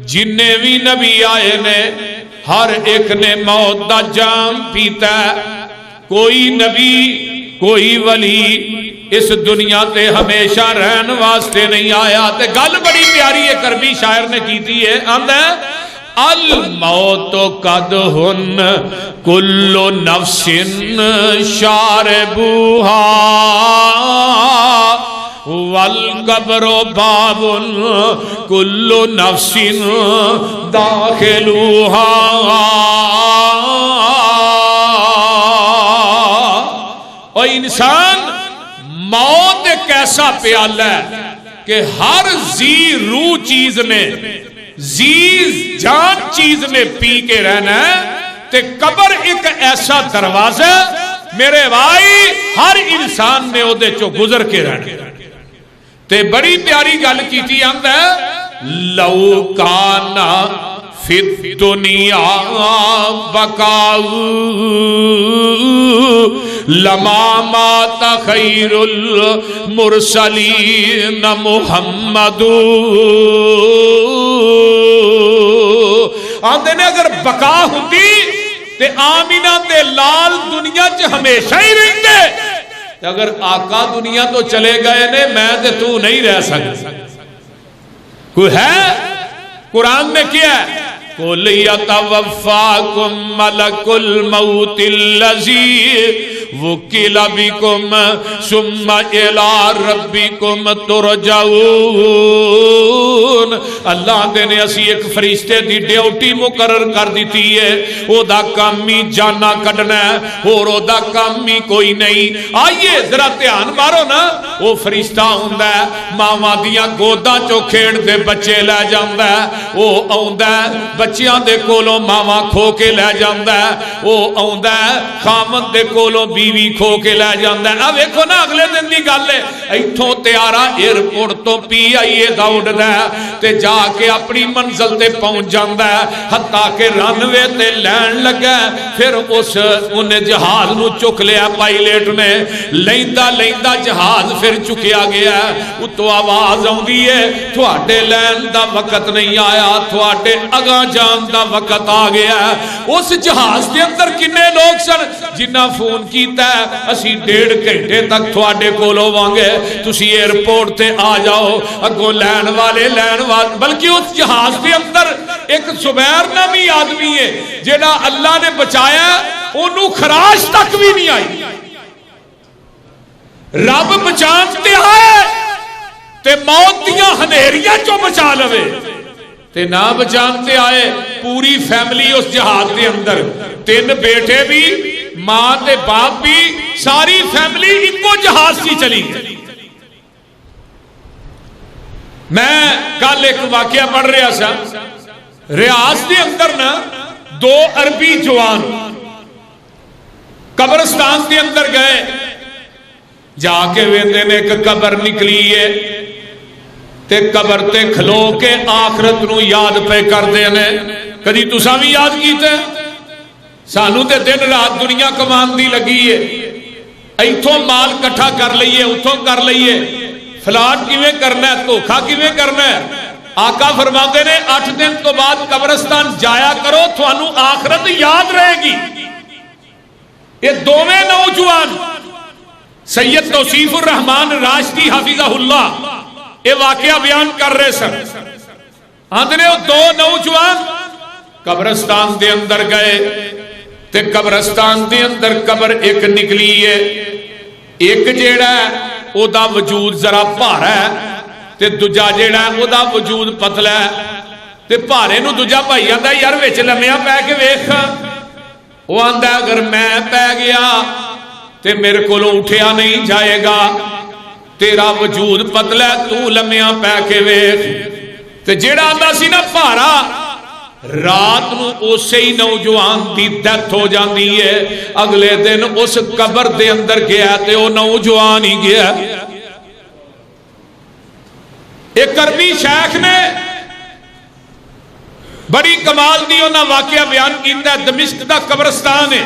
जिन्ने भी नबी आए ने हर एक ने मौत दा जाम पीता। कोई नबी कोई वली इस दुनिया ते हमेशा रहन वास्ते नहीं आया। ते गल बड़ी प्यारी है करबी शायर ने की है, आंदा अल मौत कद हुन कुल्लो नफ्सिन शारबूहा वल कब्रो बाबुल कुल्लो नफ्सिन दाखिलूहा। और इंसान मौत एक ऐसा प्याला है कि हर जी रूह चीज ने जी जान चीज ने पी के रहना है। ते कब्र एक ऐसा दरवाजा मेरे भाई हर इंसान ने ओदे चो गुजर के रहना। ते बड़ी प्यारी गल की आंदा लौ काना फिद दुनिया बकाऊ लमा माता खैरुल मुरसलीन मुहम्मदू। आंदे ने अगर बका होती ते आमीना ते लाल दुनिया च हमेशा ही रहते। अगर आका दुनिया तो चले गए ने मैं ते तू नहीं रह सकता। कोई है कुरान ने किया कुल यतवफ़्फ़ाकुम मलकुल मौतिल्लज़ी वुकिल बिकुम सुम्मा इला रब्बिकुम तुरजाऊन। अल्लाह दे ने असी एक फरिश्ते दी ड्यूटी मुकर्रर कर दी है। ओदा काम ही जाना कढ़ना है, होर ओदा काम ही कोई नहीं। आइए जरा ध्यान मारो ना, वो फरिश्ता हुंदा है मावां दियां गोदां चो खेड़दे बच्चे लै जांदा है। वो आउंदा बच्चियां दे कोलों मावां खो के लै जांदा है। वो आउंदा खामद दे कोलों बीवी खो के लै जांदा है। वेखो ना अगले दिन की गल है, इथों तैयारा एयरपोर्ट तो PIA दा उड़दा ते जाके अपनी मंजिल ते पहुंच जांदा है। हत्ता के रनवे ते लैन लगा फिर उस उन्हें जहाज नूं चुक लिया पायलट ने। लैंदा लैंदा जहाज फिर चुकिया गया। उत्तों आवाज आउंदी है तुहाडे लैन दा वक्त नहीं आया, तुहाडे अगां जान दा वक्त आ गया। उस जहाज के अंदर किन्ने लोग सन जिन्ना फोन कीता असी 1.5 घंटे तक थोड़े कोल होवांगे, तुसी एयरपोर्ट ते आ जाओ। अगों लैन वाले बल्कि उस जहाज के अंदर एक जुबैर नामी आदमी है जेड़ा अल्लाह ने बचाया, ओनू खराश तक भी नहीं आई। रब बचाते आए ते मौत दियां हनेरियां चो बचा लवे ते ना बचाते आए पूरी फैमिली उस जहाज के अंदर। 3 बेटे भी मां ते बाप भी सारी फैमिली इको जहाज की चली गई। मैं कल एक वाकया पढ़ रहा सा, रियाज के अंदर ना 2 अरबी जवान कब्रिस्तान के अंदर गए। जाके वेंदे ने एक कब्र निकली है ते कब्र ते खलो के आखरत नूं याद पे करदे ने। कदी तुसा भी याद कीता? सानू ते दिन रात दुनिया कमान दी लगी है, इथों माल कट्ठा कर लीए उथों कर लीए, फ्लाट किवें करना है, धोखा किवें करना है। आका फरमाते ने 8 दिन तो बाद कब्रिस्तान जाया करो, थानू आखरत याद रहेगी। ये दोवें नौजवान सैयद तौसीफुर रहमान राशदी हाफिज़हुल्लाह ये वाकया बयान कर रहे सन। आंदे 2 नौजवान कब्रिस्तान के अंदर गए ते कब्रिस्तान के अंदर कब्र एक निकली है। एक जेड़ा ओदा वजूद जरा भारा है ते दूजा जेड़ा ओदा वजूद पतला है। ते भारे नूं दूजा भाई आंदा यार विच लम्मिया पै के वेख। वो आंदा अगर मैं पै गया ते मेरे कोलों उठिया नहीं जाएगा, तेरा वजूद पतला तू लम्मिया पै के वेख। ते जेड़ा आंदा सी ना भारा, रात नूं उसे ही नौजवान की डेथ हो जाती है। अगले दिन उस कब्र दे अंदर गया ते वो नौजवान ही गया। एक अरबी शेख ने बड़ी कमाल दी उन्हां वाकया बयान किया। दमिश्क दा कब्रिस्तान है,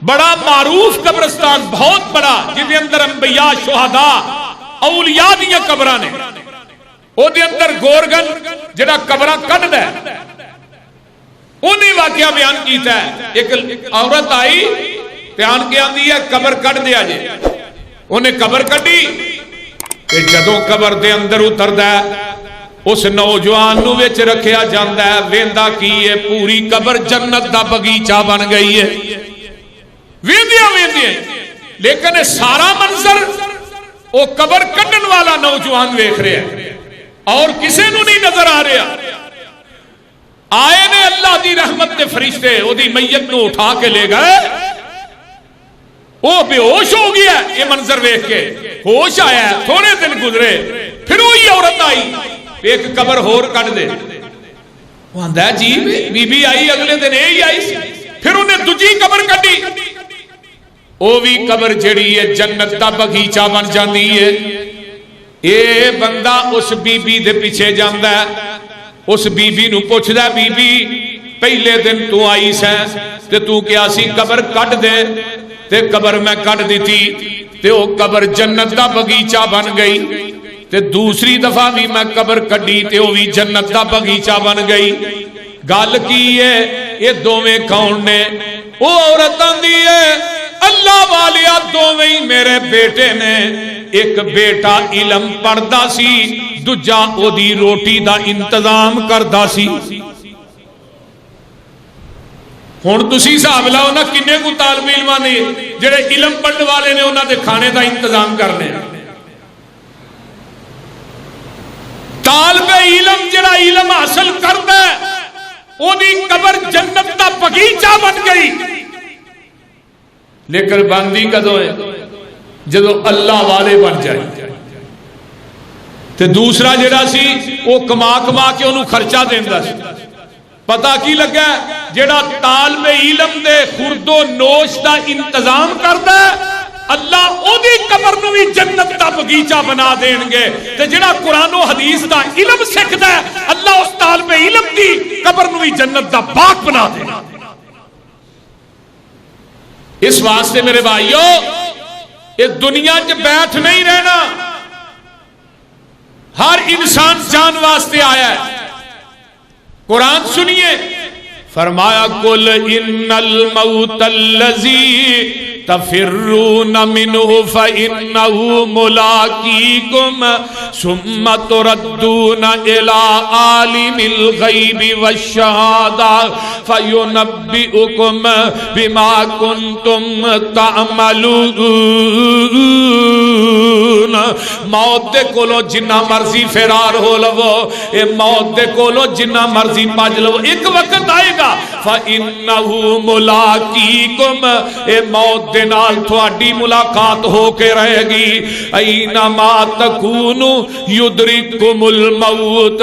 बड़ा मारूफ कब्रिस्तान, बहुत बड़ा, जिसके अंदर अंबिया शुहदा औलिया दी कब्रां ने। ਉਹਦੇ अंदर गोरगन ਜਿਹੜਾ कबरां ਕੱਢਦਾ ਉਹਨੇ वाकया बयान किया। एक औरत आई ते आन के आंदी है कबर कढ़ दिया जे। उन्हें कबर कढ़ी ते जदों कबर दे अंदर उतरदा उस नौजवान नूं विच रखिया जांदा है। वेंदा की है पूरी कबर जन्नत दा बगीचा बन गई है। वेंदियां वेंदियां लेकिन सारा मंजर वो कबर कढ़न वाला नौजवान वेख रहा है और किसी नूं नहीं नजर आ रहा। आए ने अल्लाह दी रहमत दे फरिश्ते ओदी मैयत नूं उठा के ले गए। वो बेहोश हो गया ये मंजर वेख के। होश आया थोड़े दिन गुजरे फिर वही औरत आई एक कबर होर कढ़ दे। आंदा जी बीबी आई अगले दिन यही आई। फिर उन्हें दूजी कबर कढ़ी वो भी कबर जिहड़ी है जन्नत दा बगीचा बन जाती है। ये बंदा उस बीबी दे पीछे जांदा है। उस बीबी नूं पुछदा बीबी पहले दिन तू आई सै ते तू क्या सी कबर कढ़ दे ते कबर मैं कढ़ दी ते वो कबर जन्नत दा बगीचा बन गई। ते दूसरी दफा भी मैं कबर कढ़ी ते वो भी जन्नत दा बगीचा बन गई। गल की है ये दोवें कौन ने? वो औरत आंदी है अल्लाह वालिया दोवें ही मेरे बेटे ने। एक बेटा इलम पढ़दा सी दूजा ओदी रोटी दा इंतजाम करदा सी। हुण तुसीं हिसाब लाओ ना किन्ने को तालिब इल्मां ने जिहड़े इलम पढ़न वाले ने उन्हां दे खाने दा इंतजाम करने। तालिब इलम जिहड़ा इलम हासिल करदा ओदी कबर जन्नत दा बगीचा बन गई। लेकिन बनदी कदों है जदों अल्लाह वाले बन जाए। ते दूसरा जिहड़ा सी वो कमा कमा के उन्होंने खर्चा देंदा सी। पता की लगा जिहड़ा तालिबे इलम दे खुरदो नोश का इंतजाम करदा अल्लाह ओदी कबर नूं भी जन्नत दा बगीचा बना देणगे। ते जिहड़ा कुरान और हदीस दा इलम सिखदा अल्लाह उस तालिबे इलम दी कबर नूं भी जन्नत दा बाग बना देगा। इस वास्ते मेरे भाइयों ये दुनिया च बैठ नहीं रहना। हर इंसान जान वास्ते आया है। कुरान सुनिए फरमाया कुल इन्नल मौतल्लज़ी तफिर्रून मिन्हु फइन्नहु मुलाकीकुम सुम्मा तुरद्दून इला आलिमिल गैबि वश्शहादा फयुनब्बिउकुम बिमा कुंतुम तअमलून। मौत दे कोलों जिन्ना मर्जी फरार हो लवो, ये मौत दे कोलों जिन्ना मर्जी भज लवो, एक वक्त आएगा फइन्नहु मुलाकीकुम, ये मौत दे नाल तुहाडी मुलाकात होके रहेगी। ऐनमा तकूनु युदरिकुमुल मौत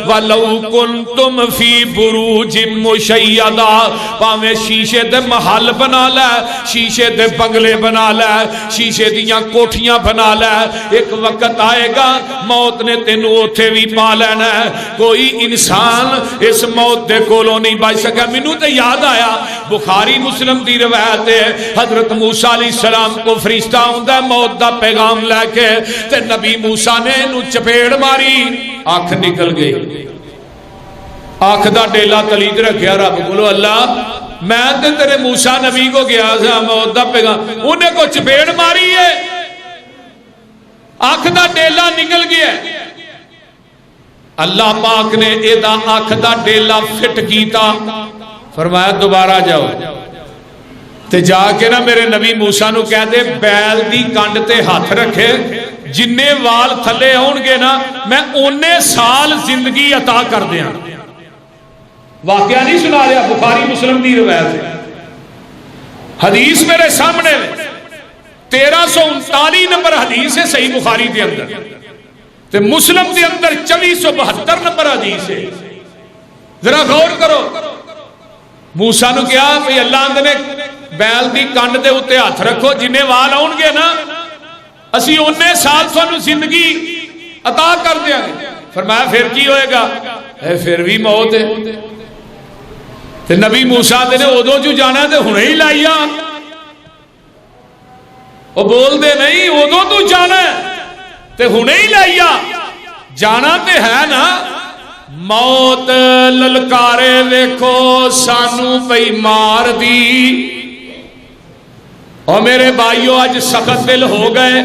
वलौ कुंतुम फी बुरूजिम मुशय्यदा। भावें शीशे दे महल बना लै, शीशे दे बंगले बना लै, शीशे दियां कोठियां बना लै, एक वक्त आएगा मौत ने तेनू उथे भी पा लेना है। कोई इंसान इस मौत दे कोलों नहीं बच सका। मैनू तो याद आया बुखारी मुस्लिम दी रवायत है, हजरत मूसा अलैहिस्सलाम को फरिश्ता आउंदा मौत दा पैगाम लैके, ते नबी मूसा ने इनू चपेड़ मारी, अख निकल गई। अख दा डेला तलीद रखिया रब बोलो अल्लाह मैं ते तेरे मूसा नबी को गया था मौत दा पैगाम, उन्हें को चपेड़ मारी है, अख दा डेला निकल गया। अल्लाह पाक ने एदा अख दा डेला फिट कीता, फरमाया दोबारा जाओ ते जाके ना मेरे नबी मूसा नू कह दे बैल दी कंड ते हाथ रखे, जिन्ने वाल थले आउणगे ना मैं ओने साल जिंदगी अता कर दियां। वाकया नहीं सुना रहा, बुखारी मुस्लिम दी रवायत है, हदीस मेरे सामने 1339 नंबर हदीस है सही बुखारी के अंदर, ते मुस्लिम के अंदर 2472 नंबर हदीस है। जरा गौर करो, मूसा नू कहा भाई अल्लाह ने बैल की कंड के उत्ते हाथ रखो, जिन्ने वाल आउणगे ना असी उन्ने साल तुहानू जिंदगी अता कर देंगे। फरमाया फिर की होएगा? फिर भी मौत है। ते नबी मूसा ने उदों जो जाना ते हुणे ही लाइया, वो बोलते नहीं उदों तू जाना ते हुणे ही लाइया। जाना ते है ना। मौत ललकारे वेखो सानू पई मार दी। और मेरे भाइयों अज सख्त दिल हो गए,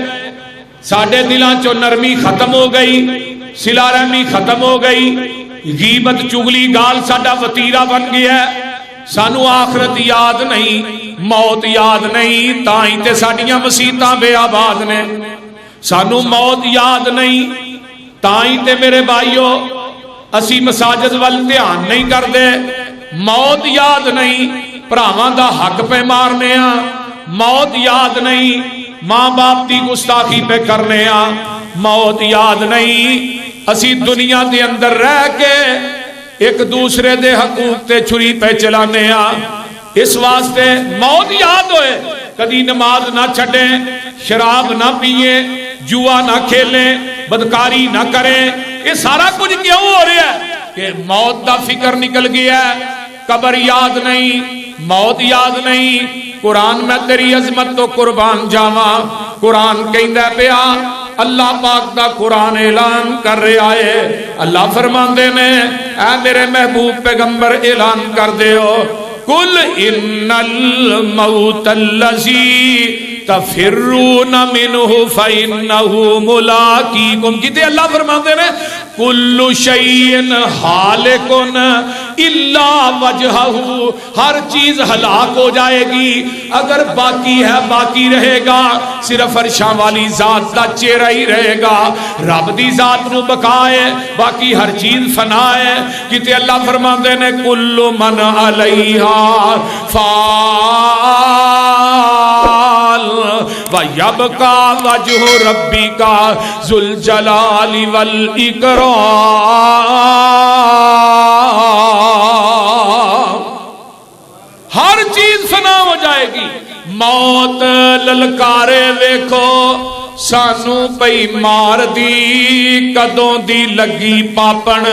साडे दिलों चो नरमी खत्म हो गई, सिला रहमी खत्म हो गई, गीबत चुगली गाल साडा वतीरा बन गया। सानू आखरत याद नहीं, मौत याद नहीं, ताई ते साडियां मसीतां बेआबाद ने। सानू मौत याद नहीं, ताई ते मेरे भाइयों असी मसाजिद वल ध्यान नहीं करते। मौत याद नहीं, भरावां दा हक पे मारने आ। मौत याद नहीं, मां बाप की गुस्ताखी पे करने आ। मौत याद नहीं, असी दुनिया के अंदर रह के एक दूसरे दे हकूक ते छुरी पे चलाने आ। इस वास्ते मौत याद होए, कदी नमाज ना छड़े, शराब ना पिए, जुआ ना खेले, बदकारी ना करें। ये सारा कुछ क्यों हो रहा है कि मौत का फिक्र निकल गया। कबर याद नहीं, मौत याद नहीं। कुरान मैं तेरी अजमत तो कुर्बान जावा, कुरान कहंदा पिया, अल्लाह पाक दा कुरान ऐलान कर रहा है। अल्लाह फरमांदे ने, ऐ मेरे महबूब पैगंबर ऐलान कर दे हो, कुल इन्नल मौतल्लज़ी तफिर्रून मिन्हु फइन्नहु मुलाकीकुम। किते अल्लाह फरमाते ने, कुल्लु शैइन हालिकुन इल्ला वजहहु, हर चीज हलाक हो जाएगी, अगर बाकी है बाकी रहेगा सिर्फ अर्शां वाली जात का चेहरा ही रहेगा। रब दी जात नू बकाए, बाकी हर चीज फना है। किते अल्लाह फरमाते ने, कुल्लु मन अलैहा फाल व यबका वजहु रब्बिका जुल जलाली वल इकराम। हर चीज फना हो जाएगी। मौत ललकारे वेखो सानू पई मार दी, कदों दी लगी पापन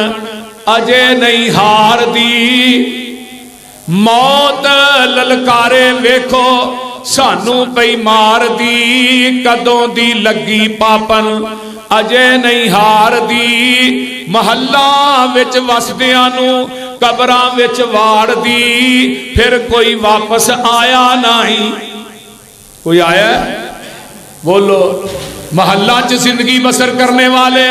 अजे नहीं हार दी। मौत ललकारे वेखो सानू पई मार दी, कदों दी लगी पापन अजे नहीं हार दी। महल्ला विच वसदियां नू कबरां विच वाड़ दी, फिर कोई वापस आया नहीं। कोई आया? बोलो। महल्ला च जिंदगी बसर करने वाले,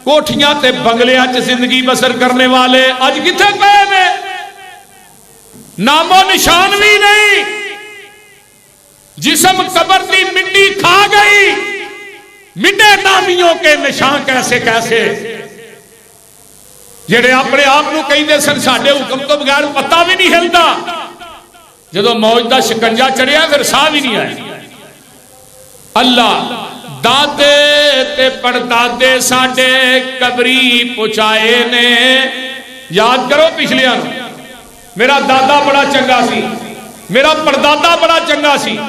कोठियां ते बंगलियां च जिंदगी बसर करने वाले अज किथे गए ने? नामो निशान भी नहीं। जिस्म कबर की मिट्टी खा गई, मिटे नामियों के निशान कैसे कैसे, जेड़े अपने आप को कहते सन साडे हुक्म तो बगैर पत्ता भी नहीं हिलता, जदों मौज का शिकंजा चढ़िया फिर साह भी नहीं आया। अल्लाह दादे ते परदादे साडे कबरी पहुंचाए ने। याद करो पिछलियां, मेरा दादा बड़ा चंगा सी, मेरा परदादा बड़ा चंगा सी,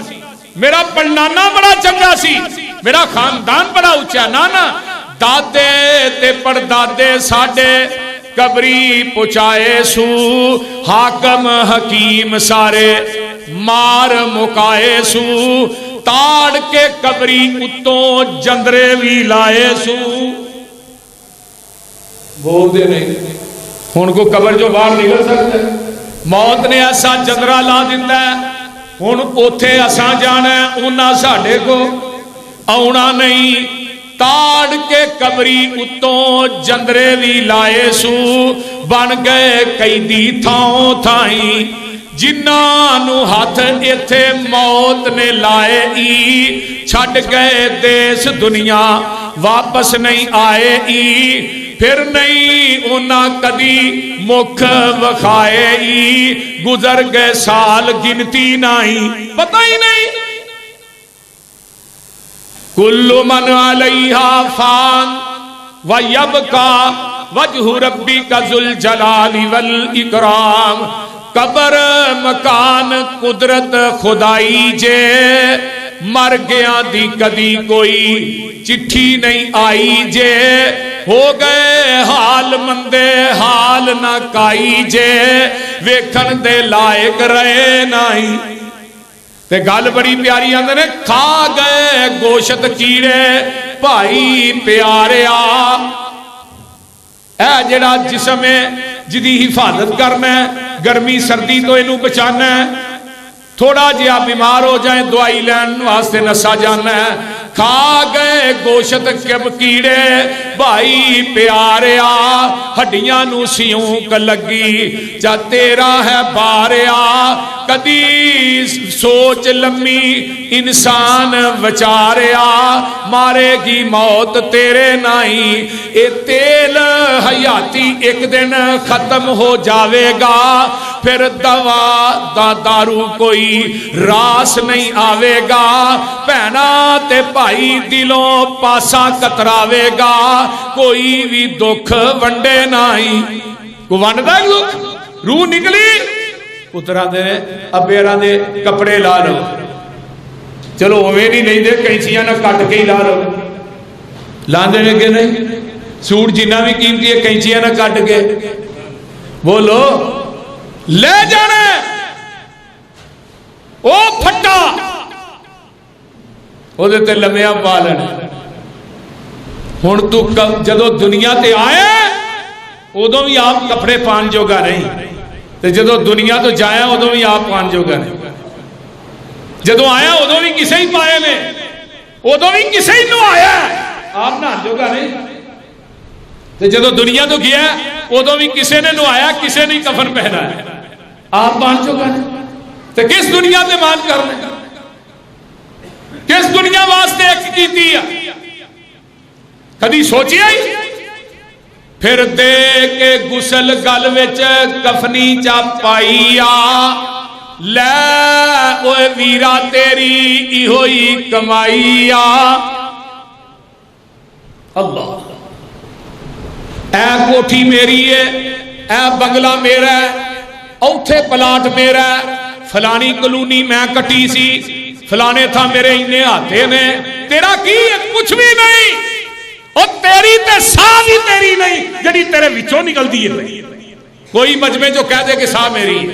मेरा परनाना बड़ा चंगा सी, मेरा खानदान बड़ा उच्चा। ना ना, दादे ते परदादे साडे कबरी पहुंचाए सू, हाकम हकीम सारे मार मुकाए सू, ताड़ के कबरी उत्तों जंदरे भी लाए सू। बोलते नहीं हुण को कबर जो बाहर निकल सकता है। मौत ने ऐसा जंदरा ला दिता है, हुण उथे असां जाना है, उन्हां साडे को आउणा नहीं। ताड़ के कबरी उत्तों जंदरे भी लाए सू, बन गए कैदी थाओ थाई। जिन्हां हाथ इथे मौत ने लाए ई, छड़ गए देश दुनिया वापस नहीं आए ई। फिर नहीं उन्हां कदी मुख वखाए ई, गुजर गए साल गिनती नहीं, पता ही नहीं। कुल्लु मन अलैहा फान व यबका वजहु रब्बिका जुल जलाली वल इकराम। कबर मकान कुदरत खुदाई जे, मर गया दी कदी कोई चिट्ठी नहीं आई जे। हो गए हाल मंदे हाल ना काई जे, वेखन दे लायक रहे नहीं। ते गल बड़ी प्यारी आंदे ने, खा गए गोशत कीड़े भाई प्यारिया, यह जिहड़ा जिस्म है जिहदी हिफाजत करना है, गर्मी सर्दी तो इनू बचाना है। थोड़ा जिहा बीमार हो जाए दवाई लैन वास्ते नसा जाना है। खा गए गोशत कब कीड़े भाई प्यारिया, हड्डियां नू सियूक लगी जा तेरा है बारिया। कदी सोच लम्मी इंसान विचारिया, मारेगी मौत तेरे नाई। ए तेल हयाती एक दिन खत्म हो जावेगा, फिर दवा दा दारू कोई रास नहीं आवेगा। भैना ते भाई दिलों पासा कतरावेगा, कोई भी दुख वंडे नाई। को वंडदा दुख, रूह निकली पुत्रा दे अबेरा दे कपड़े ला लो, चलो उवें नहीं लेंदे, कैंचियां ना कट के ही ला लो। लांदे ने कि नहीं? सूट जिन्ना भी कीमती है कैंचियां ना कट के, बोलो ले जाना ओ फट्टा ओदे ते लम्मिया पा लेना। हुण तू जदों दुनिया ते आया उदों भी आप कपड़े पान जोगा नहीं, तो जदों दुनिया तो जाया उदों भी आप पान जोगा नहीं। जदों आया उदों भी किसे ही पाए ने, उदों भी किसे ही नहाया, आप नहान जोगा नहीं। तो जदों दुनिया तो गया उदों भी किसे ने नहाया, किसे ने कफन पहनाया, आप मान जोगा नहीं। तो किस दुनिया से मान करने, किस दुनिया वास्ते एक कीती है, कदी सोचिया ही? फिर दे के गुसल गल विच कफनी चा पाईया, लै ओए वीरा तेरी इहो ही कमाईया। अल्लाह, ऐ कोठी मेरी है, ऐ बंगला मेरा है, औथे प्लाट मेरा है, फलानी कलोनी मैं कटी सी, फलाने था मेरे इन्ने हाथे ने, तेरा की है? कुछ भी नहीं। और तेरी ते साह भी तेरी नहीं जड़ी तेरे विचों निकलती है। कोई मजमे जो कह दे कि साह मेरी है,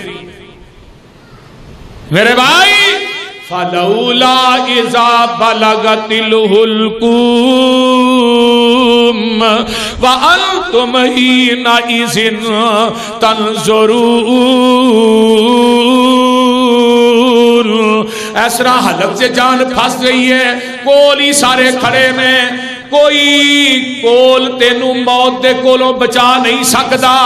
मेरे भाई फलौला इज़ा बलगतिल हुल्कूम व अंतुम हीना इज़िन तंज़ुरून। इस तरह हलक से जान फंस गई है, कोल ही सारे खड़े में, कोई कोल तेनू मौत दे कोलों बचा नहीं सकता।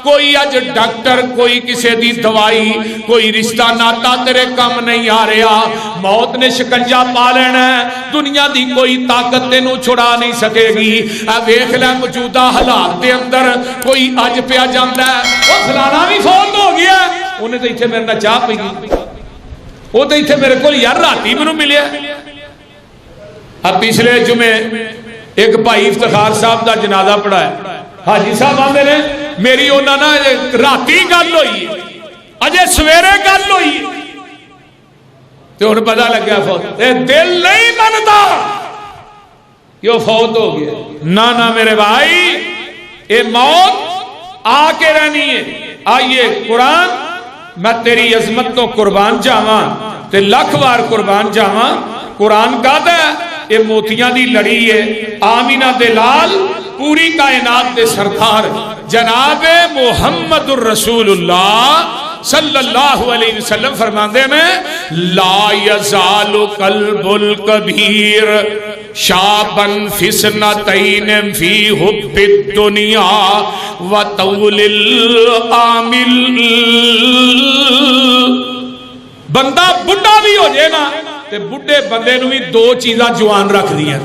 कोई अज डॉक्टर, कोई किसी दी दवाई, कोई रिश्ता नाता तेरे कम नहीं आ रहा। मौत ने शिकंजा पा लेना, दुनिया दी कोई ताकत तेनू छुड़ा नहीं सकेगी। वेख लै मौजूदा हालात के अंदर कोई अज पिया जाता है, वो फलाना भी फौत हो गया, उन्हें तो इतने मेरे नाल चाह पी गई, वो तो इतने मेरे को यार राती मैनू मिले। अब पिछले जुमे एक भाई इफ्तिखार साहब का जनाजा पढ़ाया, हाजी साहब आते ने मेरी उन्होंने राती गल हुई, अजे सवेरे गल हुई, तो हुण पता लग्या फौत। दिल नहीं मनता कि वह फौत हो गया। ना ना मेरे भाई, ये मौत आके रहनी है। आइए कुरान, मैं तेरी अजमत तो कुर्बान जावा, ते लख वार कुर्बान जावा। कुरान कहता है ये मोतियां दी लड़ी है, आमीना दे लाल, पूरी कायनात दे सरदार जनाब मुहम्मदुर रसूलुल्लाह सल्लल्लाहु अलैहि वसल्लम फरमाते हैं, ला यज़ालु कल्बुल कबीर शाबन फिसनतैन फी हुब्बिद दुनिया व तौलिल आमिल। बंदा बुढ़ा भी हो जाए ना, ते बुढ़े बंदे नूं भी दो चीज़ां जवान रख दियां।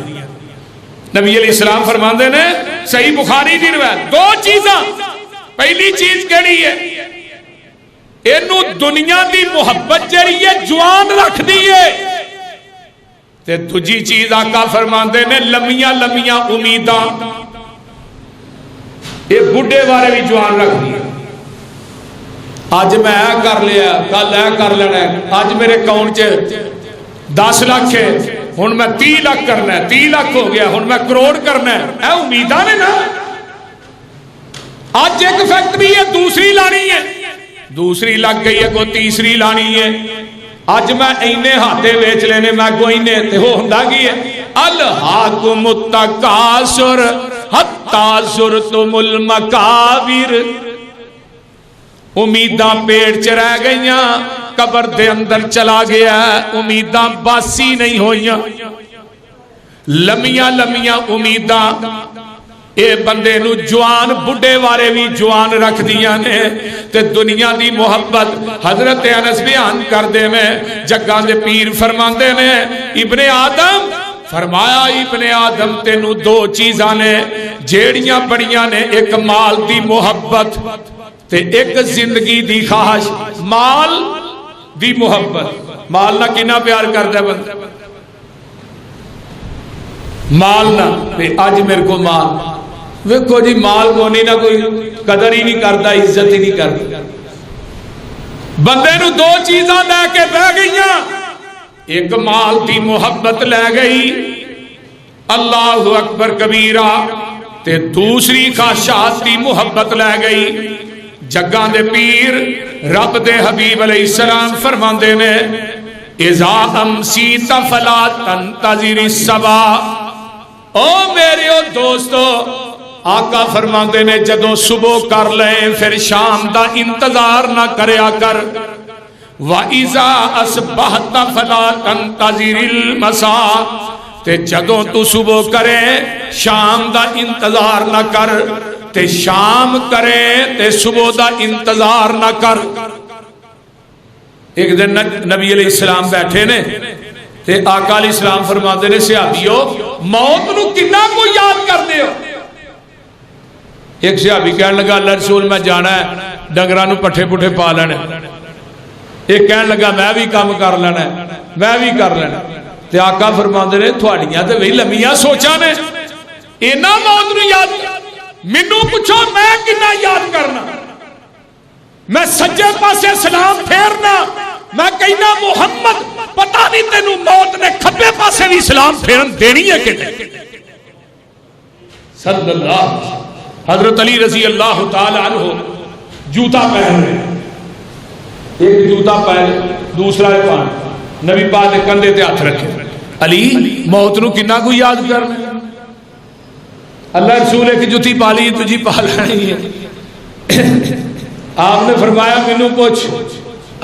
नबी अलैहिस्सलाम फरमाते ने, सही बुखारी दी रिवायत, दो चीज़ां। पहली चीज केड़ी है, इनू दुनिया की मुहब्बत जड़ी है जवान रख दी है, ते दूजी चीज आका फरमाते ने लम्मिया लम्मिया उम्मीदां, ये बुढ़े बारे भी जवान रख दी है। अज मैं कर लिया, कल ऐ कर लेना, अज मेरे अकाउंट च 10 लाख है, हुण मैं 30 लाख करना है, 30 लाख हो गया, हुण मैं करोड़ करना है। ऐ उम्मीदां ने ना। अज एक फैक्ट्री है, दूसरी लानी है, दूसरी लग गई है, को तीसरी लानी है। अज मैं इन्ने हाथे वेच लेने, मैं को इन्ने, ते हो हुंदा की है, अल हाकुमुत तकासुर हत्ता ज़ुरतुमुल मकाबिर, उम्मीदां पेट च रह गईयां, कबर दे अंदर चला गया, उम्मीदां बासी नहीं होईयां। लमियां लमियां उम्मीदां ये बंदे नू जवान बुढ़े वाले भी जवान रख दिया ने। ते दुनिया दी मोहब्बत हजरत अनस बयान करदे ने, जग्गा दे पीर फरमांदे ने, इब्ने आदम फरमाया, इब्ने आदम तेनू दो चीज़ां ने जेड़ियां बड़ियां ने, एक माल दी मोहब्बत ते एक जिंदगी दी ख्वाहिश। माल दी मोहब्बत, माल ना कितना प्यार करदा बंदा, माल ना। ते अज मेरे को माल वेखो जी, माल को नहीं ना कोई कदर ही नहीं करता, इज्जत ही नहीं करता। बंदे नू दो चीज़ां लैके बह गईयां, एक माल दी मोहब्बत लै गई, अल्लाहु अकबर कबीरा, ते दूसरी ख्वाहिशात दी मोहब्बत लै गई। जग्गां दे पीर रब दे हबीब अलैहिस्सलाम फरमांदे ने, इज़ा अमसीता फला तंतज़िर सबा। ओ मेरे ओ दोस्तों, आका फरमांदे ने, जदों सुबह कर ले फिर शाम दा इंतजार ना करया कर। वा इज़ा असबहता फला तंतज़िरिल मसा, ते जदों तू सुबह करे शाम दा इंतजार ना कर, ते शाम करे ते सुबह दा इंतजार ना कर। एक दिन नबी अलैहिस्सलाम बैठे ने, ते आका अलैहिस्सलाम फरमाते ने, सहाबियो मौत नू किन्ना को याद करदे हो? एक सहाबी कहन लगा, अल्लाह रसूल मैं जाना है डंगरां नू पट्ठे पुट्ठे पा लेने। एक कहन लगा मैं भी काम कर लेना, मैं भी कर लेना। ते आका फरमाते ने, थोड़ियां ते वही लम्मियां सोचा ने, इन्ना मौत नू याद, मैनू पूछो मैं कितना याद करना। मैं सज्जे पासे सलाम फेरना, मैं कहना मुहम्मद पता नहीं तेनू मौत ने खब्बे पासे भी सलाम फेरन देनी है कि नहीं। सल्लल्लाहु। हजरत अली रजी अल्लाह तआला अन्हु जूता पहन रहे, एक जूता पहन दूसरा पान, नबी पाक ने कंधे ते हाथ रखे। अली मौत नू किन्ना को याद करना, अल्लाह रसूल एक जुती पा ली तुझी पा लेनी है। आपने फरमाया मैनू पूछ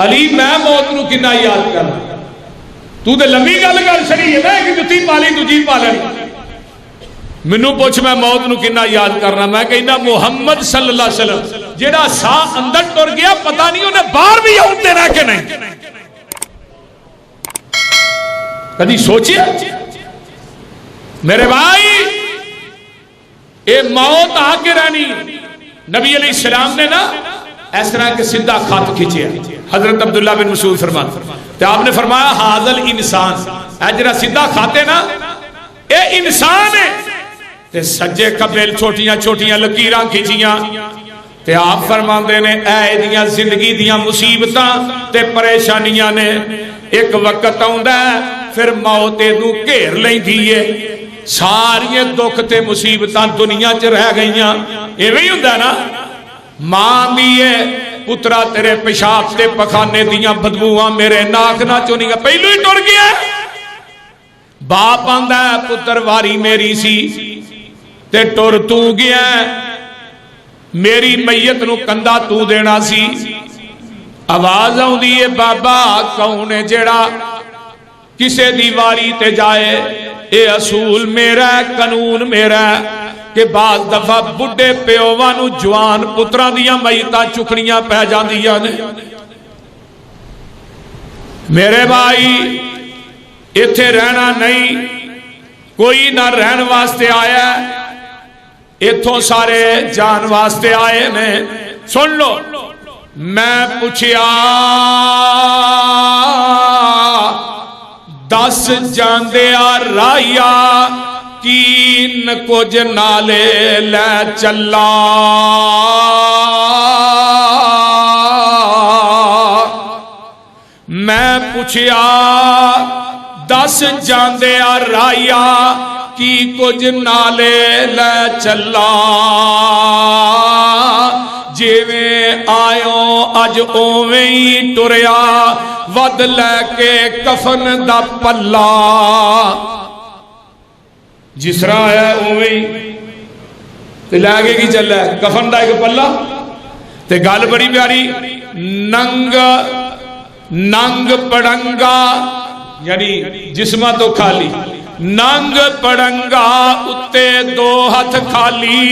अली मैं मौत नू किन्ना याद करना, तू तो लंबी गल कर छड़ी है ना, एक जुती पा ली तुझी पा लेनी। मैनू पूछ मैं मौत नू किन्ना याद करना, मैं कहना मुहम्मद सल्लल्लाहु अलैहि वसल्लम जेड़ा साह अंदर टुर गया पता नहीं उन्हें बाहर भी आउन देना कि नहीं। कभी सोचिए मेरे भाई, ये मौत आके रहनी। नबी अलैहिस्सलाम ने ना इस तरह के सीधा खत खींचे, हजरत अब्दुल्ला बिन मसूद फरमाते, आपने फरमाया हाजल इंसान, जरा सीधा खाते ना ये इंसान है। ते सज्जे खब्बे छोटियां छोटियां लकीरां खींचियां, ते आप फरमाते ने ऐ जिंदगी दियां मुसीबतां ते परेशानियां ने, एक वक्त आउंदा फिर मौत इनू घेर लैंदी है। सारियां दुख ते मुसीबतां दुनिया च रह गईयां। इवें ही हुंदा ना, मां भी है पुत्रा तेरे पेशाब ते पखाने दियां बदबूआं मेरे नाक ना चुनिया पहलू ही टुर गया। बाप आंदा पुत्र वारी मेरी सी ते टुर तू गया, मेरी मैयत नू कंधा तू देना सी। आवाज आउंदी है बाबा कौन है जेड़ा किसे दी वारी ते जाए, ये असूल मेरा कानून मेरा कि बाज दफा बुढ़े प्योवां नू जवान पुत्रां दियां मैयतां चुकनियां पै जांदियां ने। मेरे भाई इत्थे रहना नहीं, कोई ना रहन वास्ते आया, इथों सारे जान वास्ते आए ने। सुन लो, मैं पूछया 10 जांदिया राहिया कीन कुछ नाले लै चला। मैं पूछया 10 जांदिया राहिया की कुछ नाले लै चला। जिवें आयो अज ओवें ही टुरया वध लैके कफन दा पल्ला। जिस तरह आया उवें ही ते लैके की चला कफन का एक पल्ला। ते गल बड़ी प्यारी, नंग नंग पड़ंगा यानी जिस्मां तो खाली, नंग पड़ंगा उत्ते दो हथ खाली,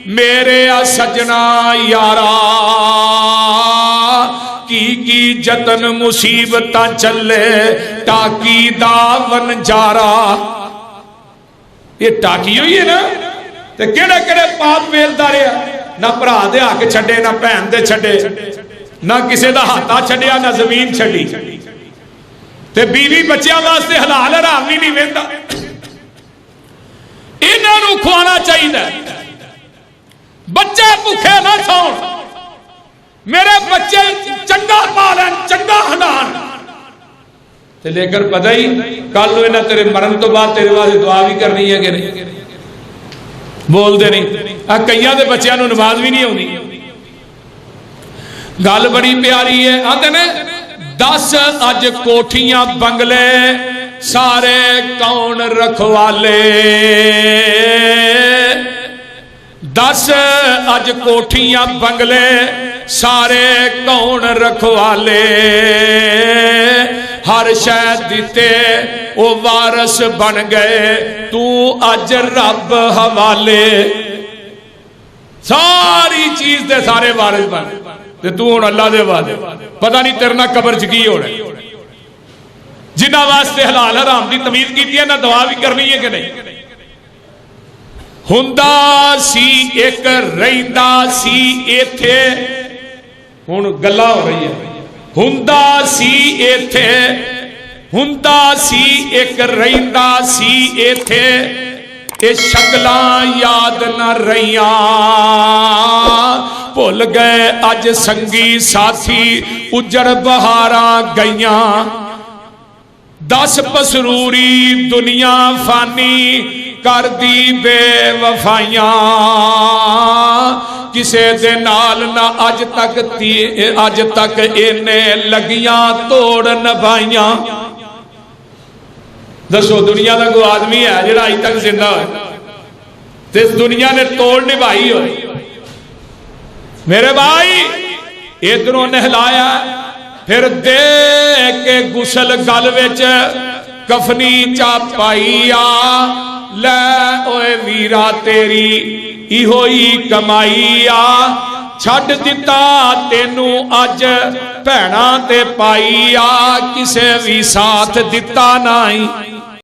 मेरे आ सजना यारा की जतन मुसीबत चले टाकी दा वनजारा। ये टाकी हुई है ना, ते केड़े केड़े पाप वेलदा रहा, ना भरा दे हक छड़े, ना भैन दे छड़े, ना किसी का हाथा छड़िया, ना जमीन छड़ी, ते बीवी बच्चों वास्ते हलाल हराम भी नहीं वेंदा। इन्हों खुआना चाहिए, बच्चे भुखे ना सौन, मेरे बच्चे चंगा पा लैन, चंगा हलान। लेकिन पता ही कल इन्हें तेरे मरण तो बाद तेरे वास्ते दुआ भी करनी है कि नहीं, बोलते नहीं। कई के बच्चों को नमाज भी नहीं आती। गल बड़ी प्यारी है, आते ने 10 अज कोठियां बंगले सारे कौन रखवाले, 10 अज कोठियां बंगले सारे कौन रखवाले, हर शह दिते वो वारस बन गए, तू अज रब हवाले। सारी चीज दे सारे वारिस बन ते तू हुण अल्लाह दे हवाले। पता नहीं तेरे नाल कबर च की होना। जिन्हां वास्ते हलाल हराम की तमीज की ना दुआ भी करनी है कि नहीं। हुंदा सी एक रहिंदा सी इत्थे, हुण गल्लां हो रही है, हुंदा सी इत्थे, हुंदा सी एक रहिंदा सी इत्थे, ये शक्लां याद न रहियां, भुल गए अज संगी साथी उजड़ बहारां गईयां। 10 पसरूरी दुनिया फानी कर दी बेवफाइयां, किसे दे नाल ना अज तक इन्ने लगियां तोड़ नभाइयां। दसो दुनिया का कोई आदमी है जिहड़ा अज तक जिंदा हो, ते इस दुनिया ने तोड़ निभाई हो। मेरे भाई इधरों नहलाया, फिर दे के गुसल गल विच कफनी चा पाईया, लै ओए वीरा तेरी इहो ही कमाई आ, छड्ड दिता तेनू अज भैणां ते पाई आ, किसे भी साथ दिता नहीं।